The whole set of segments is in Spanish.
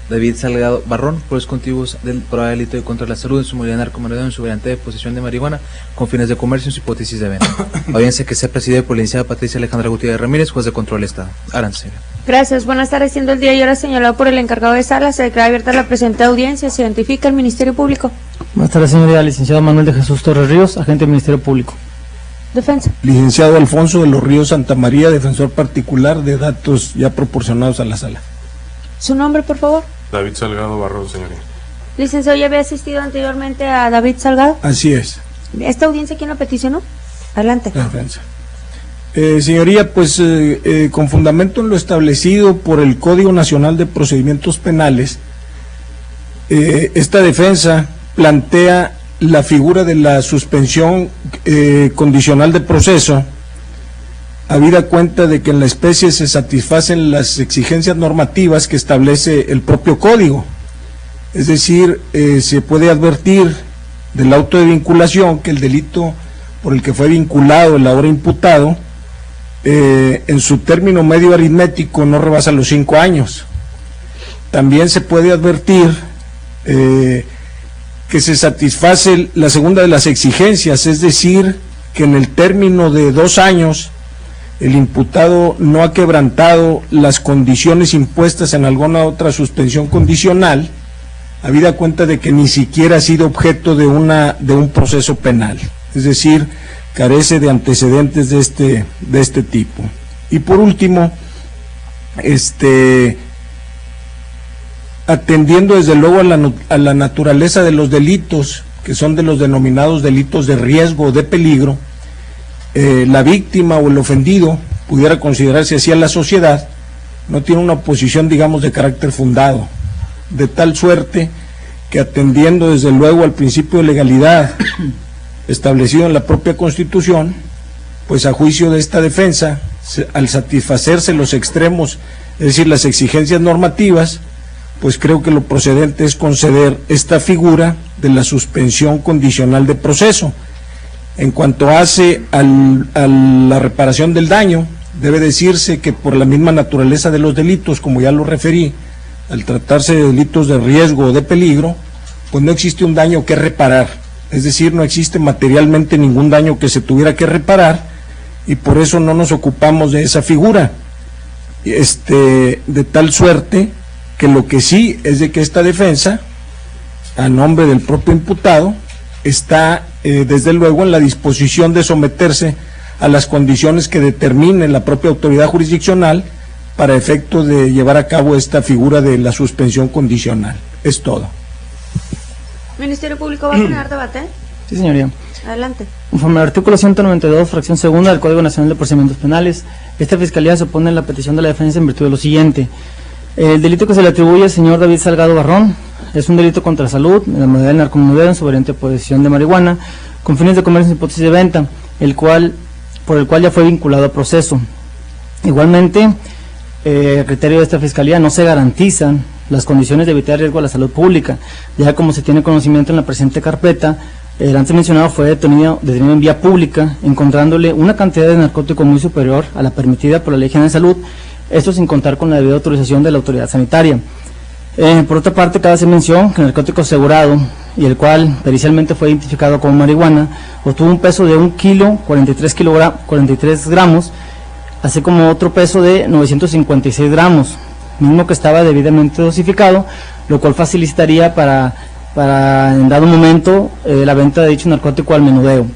David Salgado Barrón por los motivos del probable delito de contra la salud en su modalidad narcomenudeo en su variante de posesión de marihuana con fines de comercio en su hipótesis de venta. Audiencia que sea presidida por la licenciada Patricia Alejandra Gutiérrez Ramírez, juez de control del Estado. Arancela. Gracias. Buenas tardes. Siendo el día y hora señalado por el encargado de sala, se declara abierta la presente audiencia. Se identifica el Ministerio Público. Buenas tardes, señoría. Licenciado Manuel de Jesús Torres Ríos, agente del Ministerio Público. Defensa. Licenciado Alfonso de los Ríos Santa María, defensor particular de datos ya proporcionados a la sala. ¿Su nombre, por favor? David Salgado Barrón, señoría. Licenciado, ¿ya había asistido anteriormente a David Salgado? Así es. ¿Esta audiencia quién la peticionó? Adelante. La defensa. Señoría, pues con fundamento en lo establecido por el Código Nacional de Procedimientos Penales, esta defensa plantea la figura de la suspensión condicional de proceso, habida cuenta de que en la especie se satisfacen las exigencias normativas que establece el propio código. Es decir, se puede advertir del auto de vinculación que el delito por el que fue vinculado el ahora imputado, en su término medio aritmético no rebasa los 5 años. También se puede advertir que se satisface la segunda de las exigencias, es decir, que en el término de 2 años el imputado no ha quebrantado las condiciones impuestas en alguna otra suspensión condicional, habida cuenta de que ni siquiera ha sido objeto de un proceso penal, es decir, carece de antecedentes de este tipo. Y por último, atendiendo desde luego a la naturaleza de los delitos, que son de los denominados delitos de riesgo o de peligro, la víctima o el ofendido pudiera considerarse así a la sociedad, no tiene una posición, digamos, de carácter fundado, de tal suerte que atendiendo desde luego al principio de legalidad establecido en la propia Constitución, pues a juicio de esta defensa, al satisfacerse los extremos, es decir, las exigencias normativas, pues creo que lo procedente es conceder esta figura de la suspensión condicional de proceso. En cuanto hace a la reparación del daño, debe decirse que por la misma naturaleza de los delitos, como ya lo referí, al tratarse de delitos de riesgo o de peligro, pues no existe un daño que reparar, es decir, no existe materialmente ningún daño que se tuviera que reparar, y por eso no nos ocupamos de esa figura, de tal suerte que lo que sí es de que esta defensa, a nombre del propio imputado, está desde luego en la disposición de someterse a las condiciones que determine la propia autoridad jurisdiccional para efecto de llevar a cabo esta figura de la suspensión condicional. Es todo. ¿Ministerio Público va a tener debate? Sí, señoría. Adelante. Conforme al artículo 192, fracción segunda del Código Nacional de Procedimientos Penales, esta Fiscalía se opone a la petición de la defensa en virtud de lo siguiente. El delito que se le atribuye al señor David Salgado Barrón es un delito contra la salud, en la modalidad del narcomenudeo en su variante de posesión de marihuana, con fines de comercio en hipótesis de venta, por el cual ya fue vinculado a proceso. Igualmente, a criterio de esta Fiscalía, no se garantizan las condiciones de evitar riesgo a la salud pública, ya como se tiene conocimiento en la presente carpeta, el antes mencionado fue detenido en vía pública, encontrándole una cantidad de narcótico muy superior a la permitida por la Ley General de Salud, esto sin contar con la debida autorización de la autoridad sanitaria. Por otra parte, cabe hacer mención que el narcótico asegurado, y el cual pericialmente fue identificado como marihuana, obtuvo un peso de 1 kilo 43 gramos, así como otro peso de 956 gramos, mismo que estaba debidamente dosificado, lo cual facilitaría para en dado momento la venta de dicho narcótico al menudeo.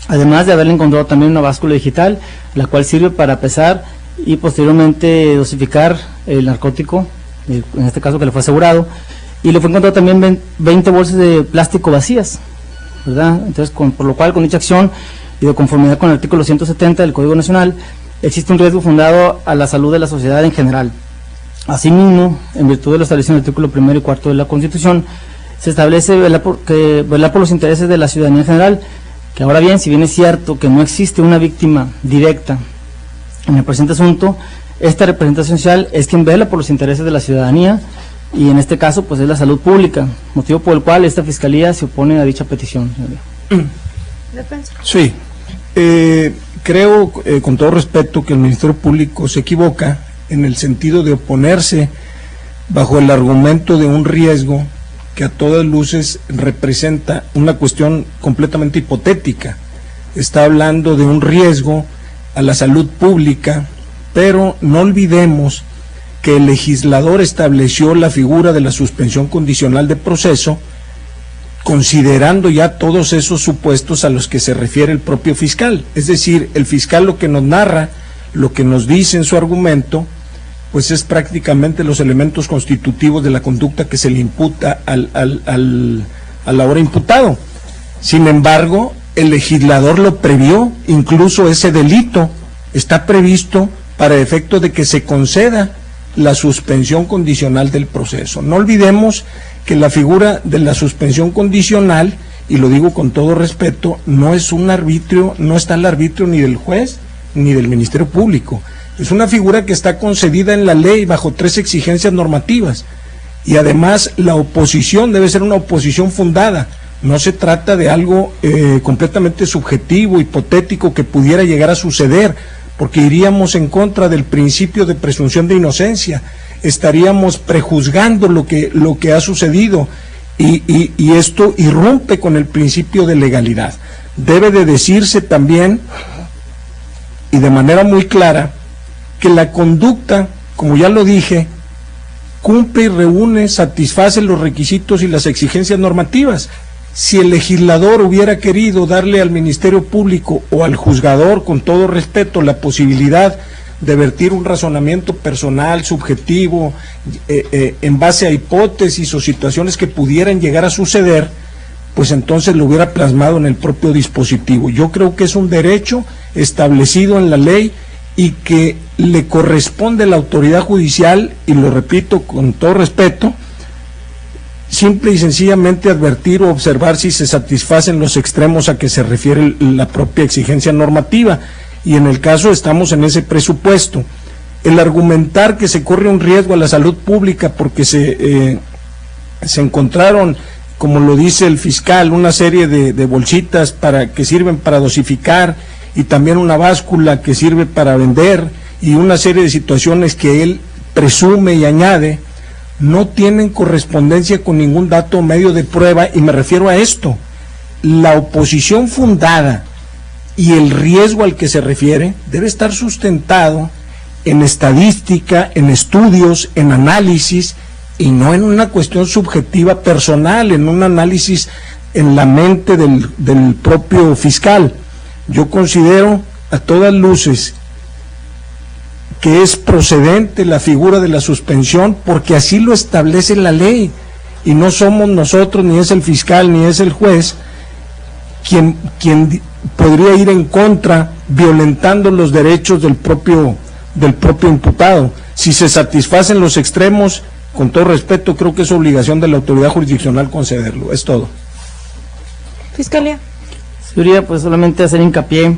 Además de haberle encontrado también una báscula digital, la cual sirve para pesar y posteriormente dosificar el narcótico, en este caso que le fue asegurado, y le fue encontrado también 20 bolsas de plástico vacías, ¿verdad? Entonces, por lo cual, con dicha acción y de conformidad con el artículo 170 del Código Nacional, existe un riesgo fundado a la salud de la sociedad en general. Asimismo, en virtud de lo establecido en el artículo 1 y 4 de la Constitución, se establece velar por los intereses de la ciudadanía en general, que ahora bien, si bien es cierto que no existe una víctima directa en el presente asunto, esta representación social es quien vela por los intereses de la ciudadanía, y en este caso pues es la salud pública, motivo por el cual esta Fiscalía se opone a dicha petición, señoría. Sí, creo con todo respeto que el Ministerio Público se equivoca en el sentido de oponerse bajo el argumento de un riesgo que a todas luces representa una cuestión completamente hipotética. Está hablando de un riesgo a la salud pública, pero no olvidemos que el legislador estableció la figura de la suspensión condicional de proceso, considerando ya todos esos supuestos a los que se refiere el propio fiscal. Es decir, el fiscal lo que nos narra, lo que nos dice en su argumento, pues es prácticamente los elementos constitutivos de la conducta que se le imputa al ahora imputado. Sin embargo, el legislador lo previó, incluso ese delito está previsto para efecto de que se conceda la suspensión condicional del proceso. No olvidemos que la figura de la suspensión condicional, y lo digo con todo respeto, no es un arbitrio, no está al arbitrio ni del juez ni del Ministerio Público. Es una figura que está concedida en la ley bajo 3 exigencias normativas, y además la oposición debe ser una oposición fundada. No se trata de algo completamente subjetivo, hipotético, que pudiera llegar a suceder, porque iríamos en contra del principio de presunción de inocencia, estaríamos prejuzgando lo que ha sucedido, y esto irrumpe con el principio de legalidad. Debe de decirse también, y de manera muy clara, que la conducta, como ya lo dije, cumple y reúne, satisface los requisitos y las exigencias normativas. Si el legislador hubiera querido darle al Ministerio Público o al juzgador, con todo respeto, la posibilidad de vertir un razonamiento personal, subjetivo, en base a hipótesis o situaciones que pudieran llegar a suceder, pues entonces lo hubiera plasmado en el propio dispositivo. Yo creo que es un derecho establecido en la ley y que le corresponde a la autoridad judicial, y lo repito con todo respeto, simple y sencillamente advertir o observar si se satisfacen los extremos a que se refiere la propia exigencia normativa, y en el caso estamos en ese presupuesto. El argumentar que se corre un riesgo a la salud pública porque se encontraron, como lo dice el fiscal, una serie de bolsitas que sirven para dosificar, y también una báscula que sirve para vender, y una serie de situaciones que él presume y añade, no tienen correspondencia con ningún dato o medio de prueba, y me refiero a esto: la oposición fundada y el riesgo al que se refiere debe estar sustentado en estadística, en estudios, en análisis, y no en una cuestión subjetiva personal, en un análisis en la mente del propio fiscal. Yo considero a todas luces que es procedente la figura de la suspensión, porque así lo establece la ley, y no somos nosotros, ni es el fiscal, ni es el juez quien podría ir en contra, violentando los derechos del propio imputado. Si se satisfacen los extremos, con todo respeto, creo que es obligación de la autoridad jurisdiccional concederlo. Es todo. Fiscalía. Señoría, pues solamente hacer hincapié,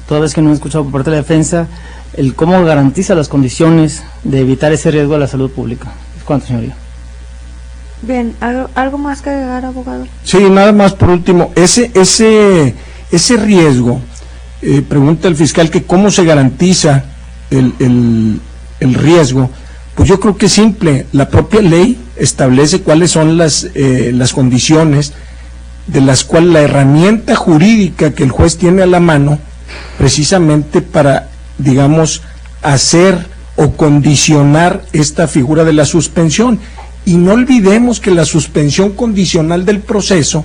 toda vez que no he escuchado por parte de la defensa, el cómo garantiza las condiciones de evitar ese riesgo a la salud pública. ¿Cuánto, señoría? Bien, ¿algo más que agregar, abogado? Sí, nada más por último, ese riesgo, pregunta el fiscal que cómo se garantiza el riesgo. Pues yo creo que es simple, la propia ley establece cuáles son las condiciones de las cuales la herramienta jurídica que el juez tiene a la mano, precisamente para, digamos, hacer o condicionar esta figura de la suspensión. Y no olvidemos que la suspensión condicional del proceso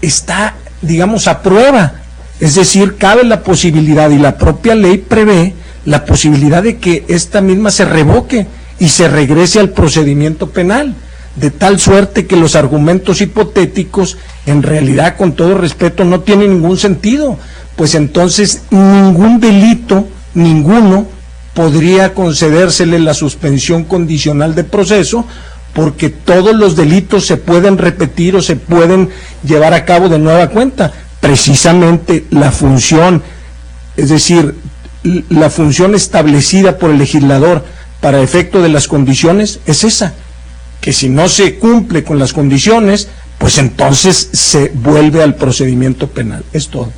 está, digamos, a prueba, es decir, cabe la posibilidad, y la propia ley prevé la posibilidad de que esta misma se revoque y se regrese al procedimiento penal, de tal suerte que los argumentos hipotéticos en realidad, con todo respeto, no tienen ningún sentido, pues entonces ningún delito, ninguno, podría concedérsele la suspensión condicional de proceso, porque todos los delitos se pueden repetir o se pueden llevar a cabo de nueva cuenta. Precisamente la función, es decir, la función establecida por el legislador para efecto de las condiciones es esa, que si no se cumple con las condiciones, pues entonces se vuelve al procedimiento penal. Es todo.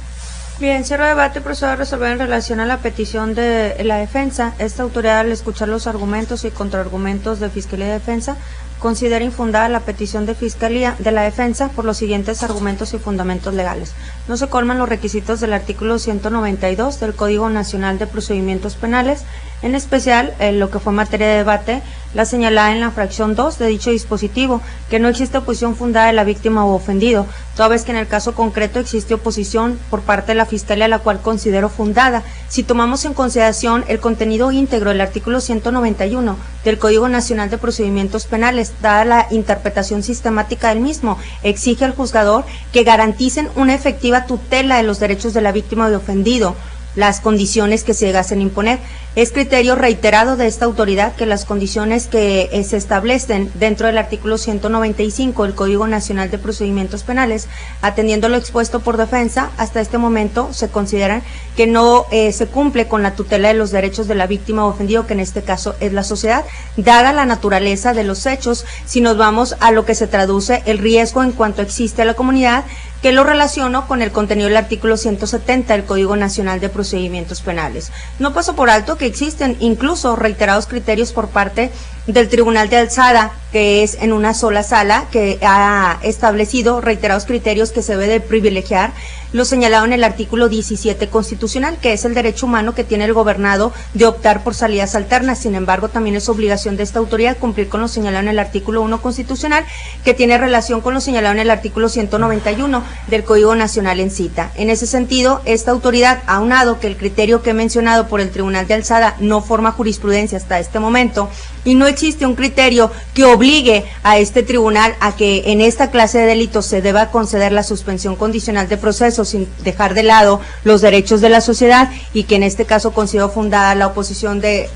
Bien, cierro debate y procedo a resolver en relación a la petición de la defensa. Esta autoridad, al escuchar los argumentos y contraargumentos de Fiscalía y Defensa, considera infundada la petición de Fiscalía de la Defensa por los siguientes argumentos y fundamentos legales. No se colman los requisitos del artículo 192 del Código Nacional de Procedimientos Penales, en especial lo que fue materia de debate, la señalada en la fracción 2 de dicho dispositivo, que no existe oposición fundada de la víctima o ofendido, toda vez que en el caso concreto existe oposición por parte de la Fiscalía, la cual considero fundada. Si tomamos en consideración el contenido íntegro del artículo 191 del Código Nacional de Procedimientos Penales, dada la interpretación sistemática del mismo, exige al juzgador que garanticen una efectiva tutela de los derechos de la víctima o de ofendido, las condiciones que se llegasen a imponer. Es criterio reiterado de esta autoridad que las condiciones que se establecen dentro del artículo 195 del Código Nacional de Procedimientos Penales, atendiendo lo expuesto por defensa, hasta este momento se consideran que no se cumple con la tutela de los derechos de la víctima o ofendido, que en este caso es la sociedad, dada la naturaleza de los hechos. Si nos vamos a lo que se traduce el riesgo en cuanto existe a la comunidad, que lo relaciono con el contenido del artículo 170 del Código Nacional de Procedimientos Penales. No paso por alto que existen incluso reiterados criterios por parte del Tribunal de Alzada, que es en una sola sala, que ha establecido reiterados criterios que se debe de privilegiar lo señalado en el artículo 17 constitucional, que es el derecho humano que tiene el gobernado de optar por salidas alternas. Sin embargo, también es obligación de esta autoridad cumplir con lo señalado en el artículo 1 constitucional, que tiene relación con lo señalado en el artículo 191 del Código Nacional en cita. En ese sentido, esta autoridad, aunado que el criterio que he mencionado por el Tribunal de Alzada no forma jurisprudencia hasta este momento, y no existe un criterio que obligue a este tribunal a que en esta clase de delitos se deba conceder la suspensión condicional de proceso sin dejar de lado los derechos de la sociedad, y que en este caso considero fundada la oposición de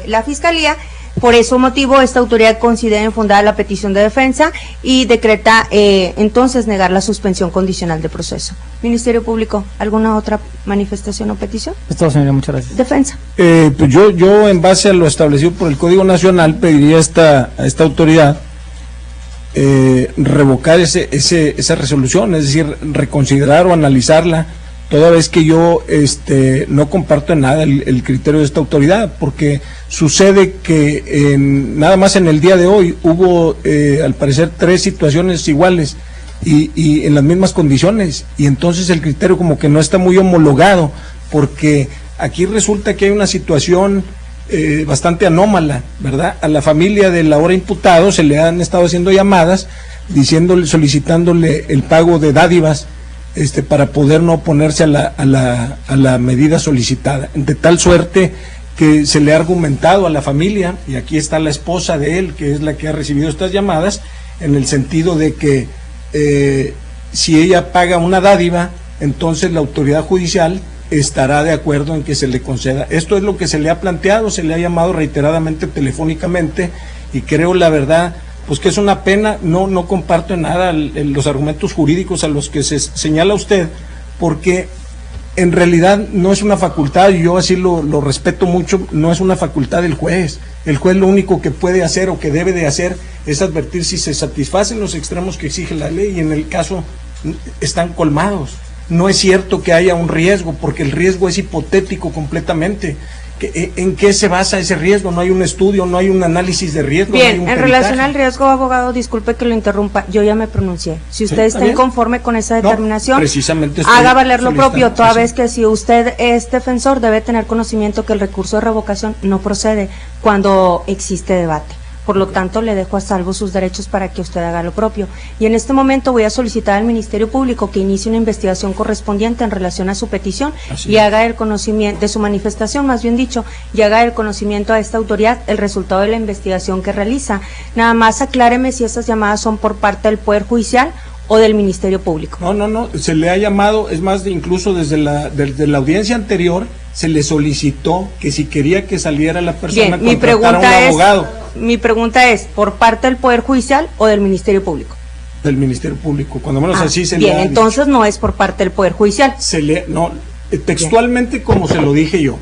la Fiscalía. Por ese motivo, esta autoridad considera infundada la petición de defensa y decreta entonces negar la suspensión condicional de proceso. Ministerio Público, ¿alguna otra manifestación o petición? Es todo, señoría, muchas gracias. Defensa. Pues yo en base a lo establecido por el Código Nacional pediría a esta autoridad revocar esa resolución, es decir, reconsiderar o analizarla, toda vez que yo no comparto en nada el criterio de esta autoridad, porque sucede que nada más en el día de hoy hubo al parecer 3 situaciones iguales y en las mismas condiciones, y entonces el criterio como que no está muy homologado, porque aquí resulta que hay una situación bastante anómala, ¿verdad? A la familia del ahora imputado se le han estado haciendo llamadas solicitándole el pago de dádivas para poder no oponerse a la medida solicitada, de tal suerte que se le ha argumentado a la familia, y aquí está la esposa de él, que es la que ha recibido estas llamadas, en el sentido de que si ella paga una dádiva, entonces la autoridad judicial estará de acuerdo en que se le conceda. Esto es lo que se le ha planteado, se le ha llamado reiteradamente telefónicamente, y creo, la verdad, pues que es una pena. No comparto en nada los argumentos jurídicos a los que se señala usted, porque en realidad no es una facultad, y yo así lo respeto mucho, no es una facultad del juez. El juez lo único que puede hacer o que debe de hacer es advertir si se satisfacen los extremos que exige la ley, y en el caso están colmados. No es cierto que haya un riesgo, porque el riesgo es hipotético completamente. ¿En qué se basa ese riesgo? No hay un estudio, no hay un análisis de riesgo. Bien, no hay un en peritaje. relación al riesgo, abogado, disculpe que lo interrumpa, yo ya me pronuncié. Si usted está inconforme con esa determinación, precisamente haga valer lo propio, toda vez que si usted es defensor debe tener conocimiento que el recurso de revocación no procede cuando existe debate. Por lo tanto, le dejo a salvo sus derechos para que usted haga lo propio. Y en este momento voy a solicitar al Ministerio Público que inicie una investigación correspondiente en relación a su petición y haga el conocimiento de su manifestación, más bien dicho, y haga el conocimiento a esta autoridad el resultado de la investigación que realiza. Nada más acláreme si estas llamadas son por parte del Poder Judicial o del Ministerio Público. No, se le ha llamado, es más, incluso desde la audiencia anterior se le solicitó que si quería que saliera la persona, bien, contratara un abogado. Mi pregunta es, ¿por parte del Poder Judicial o del Ministerio Público? Del Ministerio Público, cuando menos así se bien, le ha entonces dicho. No es por parte del Poder Judicial. textualmente como se lo dije yo.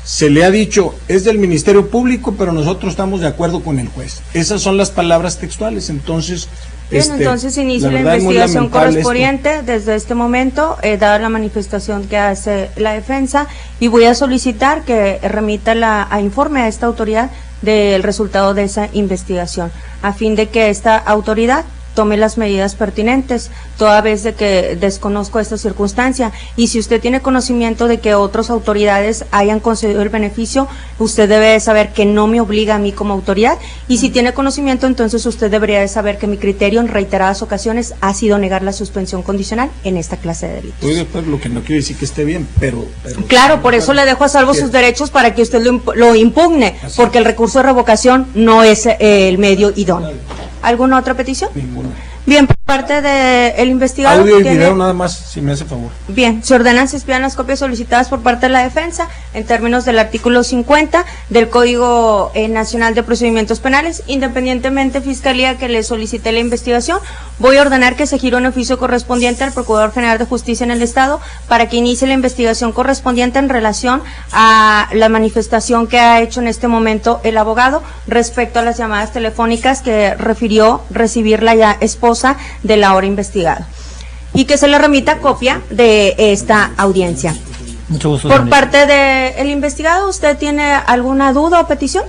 Se le ha dicho, es del Ministerio Público, pero nosotros estamos de acuerdo con el juez. Esas son las palabras textuales, entonces... Bien, entonces inicia la investigación correspondiente desde este momento, dada la manifestación que hace la defensa, y voy a solicitar que remita a informe a esta autoridad del resultado de esa investigación, a fin de que esta autoridad tome las medidas pertinentes, toda vez de que desconozco esta circunstancia. Y si usted tiene conocimiento de que otras autoridades hayan concedido el beneficio, usted debe de saber que no me obliga a mí como autoridad, y si tiene conocimiento, entonces usted debería de saber que mi criterio en reiteradas ocasiones ha sido negar la suspensión condicional en esta clase de delitos. Estoy de acuerdo, lo que no quiere decir que esté bien, pero claro, por eso le dejo a salvo sus derechos para que usted lo impugne, porque el recurso de revocación no es el medio idóneo. ¿Alguna otra petición? Ninguna. Bien, por parte del investigado... Audio y video nada más, si me hace favor. Bien, se ordenan se expidan las copias solicitadas por parte de la defensa en términos del artículo 50 del Código Nacional de Procedimientos Penales. Independientemente, Fiscalía, que le solicite la investigación, voy a ordenar que se gire un oficio correspondiente al Procurador General de Justicia en el Estado para que inicie la investigación correspondiente en relación a la manifestación que ha hecho en este momento el abogado respecto a las llamadas telefónicas que refirió recibir la ya esposa del ahora investigado, y que se le remita copia de esta audiencia. Mucho gusto. Por parte del investigado, ¿usted tiene alguna duda o petición?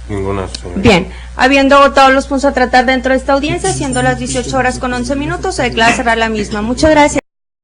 Ninguna, señorita. Bien, habiendo votado los puntos a tratar dentro de esta audiencia, siendo las 18:11, se declara cerrar la misma. Muchas gracias.